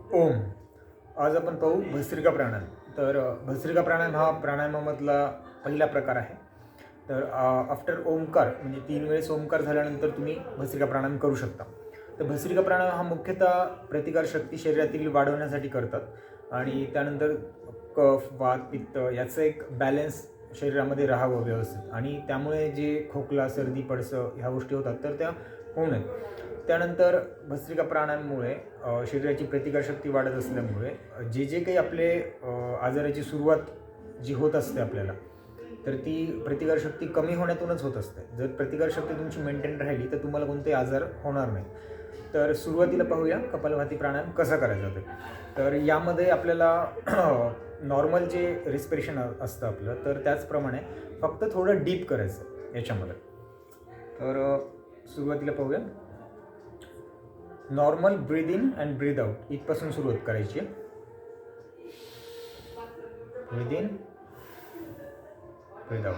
ओम. आज आपण पाहू भस्त्रिका प्राणायाम. तर भस्त्रिका प्राणायाम हा प्राणायामामधला पहिला प्रकार आहे. तर आफ्टर ओमकार म्हणजे 3 वेळेस ओमकार झाल्यानंतर तुम्ही भस्त्रिका प्राणायाम करू शकता. तर भस्त्रिका प्राणायाम हा मुख्यतः प्रतिकारशक्ती शरीरातील वाढवण्यासाठी करतात आणि त्यानंतर कफ, वात, पित्त याचं एक बॅलन्स शरीरामध्ये राहावं व्यवस्थित आणि त्यामुळे जे खोकला, सर्दी, पडसं ह्या गोष्टी होतात तर त्या होऊ नयेत. त्यानंतर भस्त्रिका प्राणायाममुळे शरीराची प्रतिकारशक्ती वाढत असल्यामुळे जे काही आपले आजाराची सुरुवात जी होत असते आपल्याला, तर ती प्रतिकारशक्ती कमी होण्यातूनच होत असते. जर प्रतिकारशक्ती तुमची मेंटेन राहिली तर तुम्हाला कोणतेही आजार होणार नाही. तर सुरुवातीला पाहूया कपालभाती प्राणायाम कसा करायचा ते. तर यामध्ये आपल्याला नॉर्मल जे रिस्पिरेशन असतं आपलं, तर त्याचप्रमाणे फक्त थोडं डीप करायचं याच्यामध्ये. तर सुरुवातीला पाहूया. Normal breathe in and breathe out इथपासून सुरुवात करायची आहे. Breathe in, breathe out.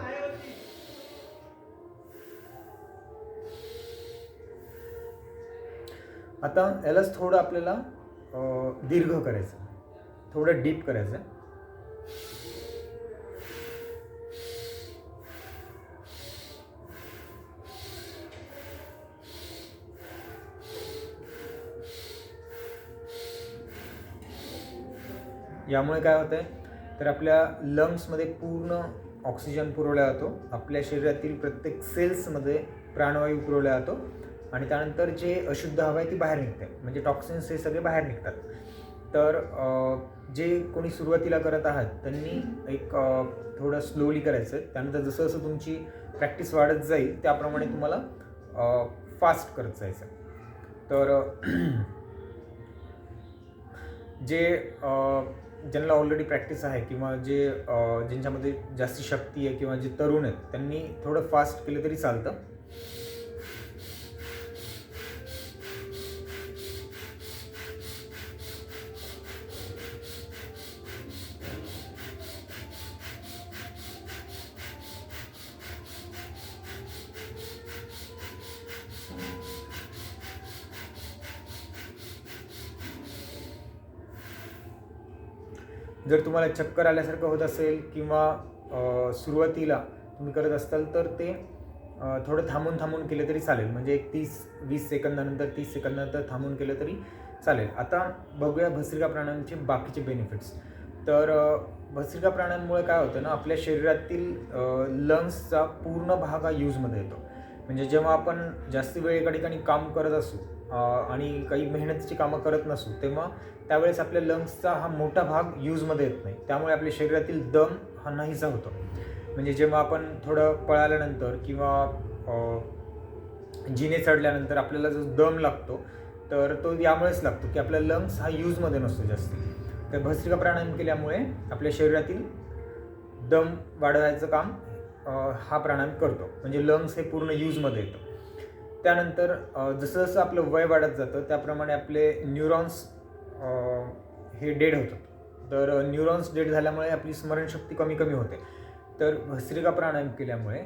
आता यालाच थोडं आपल्याला दीर्घ करायचं, थोडं डीप करायचं. यामुळे काय होतं आहे, तर आपल्या लंग्समध्ये पूर्ण ऑक्सिजन पुरवला जातो, आपल्या शरीरातील प्रत्येक सेल्समध्ये प्राणवायू पुरवला जातो आणि त्यानंतर जे अशुद्ध हवा आहे ती बाहेर निघते, म्हणजे टॉक्सिन्स हे सगळे बाहेर निघतात. तर जे कोणी सुरुवातीला करत आहात त्यांनी एक थोडं स्लोली करायचं. त्यानंतर जसं जसं तुमची प्रॅक्टिस वाढत जाईल त्याप्रमाणे तुम्हाला फास्ट करत जायचं. तर जे ज्यांना ऑलरेडी प्रॅक्टिस आहे किंवा ज्यांच्यामध्ये जास्ती शक्ती आहे किंवा जे तरुण आहेत त्यांनी थोडं फास्ट केलं तरी चालतं. जर तुम्हाला चक्कर आल्यासारखं होत असेल किंवा सुरुवातीला तुम्ही करत असाल तर ते थोडं थांबून थांबून केलं तरी चालेल. म्हणजे एक 30-20 सेकंदानंतर 30 सेकंदानंतर थांबून केलं तरी चालेल. आता बघूया भस्त्रिका प्राणायामचे बाकीचे बेनिफिट्स. तर भस्त्रिका प्राणायाममुळे काय होतं ना, आपल्या शरीरातील लंग्सचा पूर्ण भाग हा यूजमध्ये येतो. म्हणजे जेव्हा आपण जास्त वेळ एका ठिकाणी काम करत असू आणि काही मेहनतीची कामं करत नसू, तेव्हा त्यावेळेस आपल्या लंग्सचा हा मोठा भाग यूजमध्ये येत नाही. त्यामुळे आपल्या शरीरातील दम हा नाहीसा होतो. म्हणजे जेव्हा आपण थोडं पळाल्यानंतर किंवा जिने चढल्यानंतर आपल्याला जो दम लागतो तर तो यामुळेच लागतो की आपला लंग्स हा यूजमध्ये नसतो जास्त. तर भस्त्रिका प्राणायाम केल्यामुळे आपल्या शरीरातील दम वाढवायचं काम हा प्राणायाम करतो. म्हणजे लंग्स हे पूर्ण यूजमध्ये येतं. त्यानंतर जसं जसं आपलं वय वाढत जातं त्याप्रमाणे आपले न्यूरॉन्स हे डेड होतात. तर न्यूरॉन्स डेड झाल्यामुळे आपली स्मरणशक्ती कमी कमी होते. तर भस्त्रिका प्राणायाम केल्यामुळे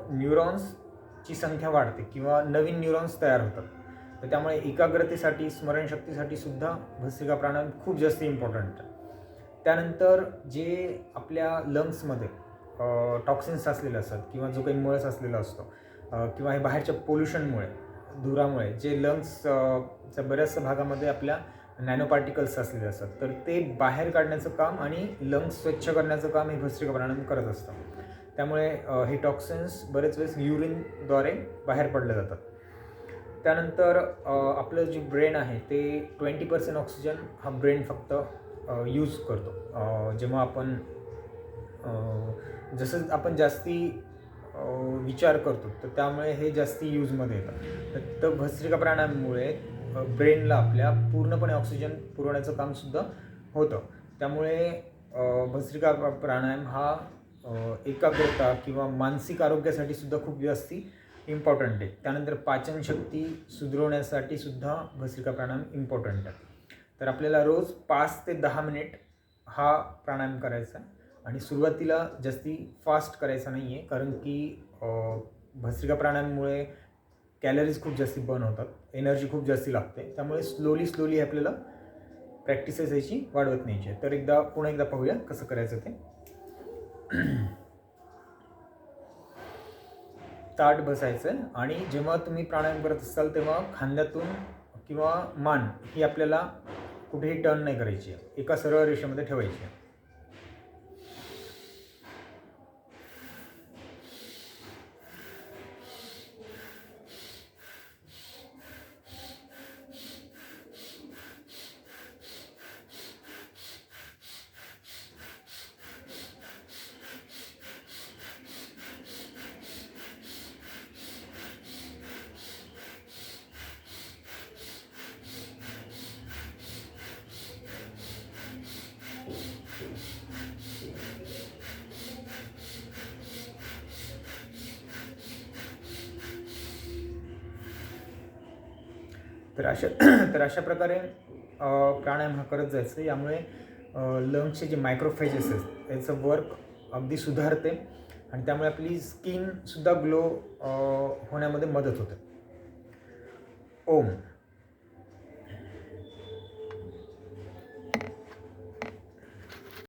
न्यूरॉन्सची संख्या वाढते किंवा नवीन न्यूरॉन्स तयार होतात. तर त्यामुळे एकाग्रतेसाठी, स्मरणशक्तीसाठी सुद्धा भस्त्रिका प्राणायाम खूप जास्त इम्पॉर्टंट आहे. त्यानंतर जे आपल्या लंग्समध्ये टॉक्सिन्स असलेले असतात किंवा जो काही मळस असलेला असतो किंवा हे बाहेरच्या पोल्युशनमुळे, धुरामुळे जे लंग्सच्या बऱ्याचशा भागामध्ये आपल्या नॅनो पार्टिकल्स असलेले असतात, तर ते बाहेर काढण्याचं काम आणि लंग्स स्वच्छ करण्याचं काम हे भस्त्रिका प्राणायाम करत असतं. त्यामुळे हे टॉक्सिन्स बरेच वेळेस युरिनद्वारे बाहेर पडले जातात. त्यानंतर आपलं जे ब्रेन आहे ते 20% ऑक्सिजन हा ब्रेन फक्त यूज करतो. जेव्हा आपण जसं आपण जास्ती विचार करतो तर त्यामुळे हे जास्ती यूजमध्ये येतं. तर भस्त्रिका प्राणायाममुळे ब्रेनला आपल्या पूर्णपणे ऑक्सिजन पुरवण्याचं कामसुद्धा होतं. त्यामुळे भस्त्रिका प्राणायाम हा एकाग्रता किंवा मानसिक आरोग्यासाठी सुद्धा खूप जास्ती इम्पॉर्टंट आहे. त्यानंतर पाचनशक्ती सुधारवण्यासाठी सुद्धा भस्त्रिका प्राणायाम इम्पॉर्टंट आहे. तर आपल्याला रोज 5 ते 10 मिनिट हा प्राणायाम करायचा आणि सुरुवातीला जास्ती फास्ट करायचा नाही आहे, कारण की भस्त्रिका प्राणायाममुळे कॅलरीज खूप जास्ती बर्न होतात, एनर्जी खूप जास्ती लागते. त्यामुळे स्लोली आपल्याला प्रॅक्टिसेस याची वाढवत न्यायची आहे. तर पुन्हा एकदा पाहूया कसं करायचं ते. ताठ बसायचं आणि जेव्हा तुम्ही प्राणायाम करत असाल तेव्हा खांद्यातून किंवा मान ही आपल्याला कुठेही टर्न नाही करायची आहे, एका सरळ रेषेमध्ये ठेवायची आहे. तर अशा प्रकारे प्राणायाम हा करत जायचं. यामुळे लंग्सचे जे मायक्रोफेजेस आहेत याचं वर्क अगदी सुधारते आणि त्यामुळे आपली स्किनसुद्धा ग्लो होण्यामध्ये मदत होते. ओम.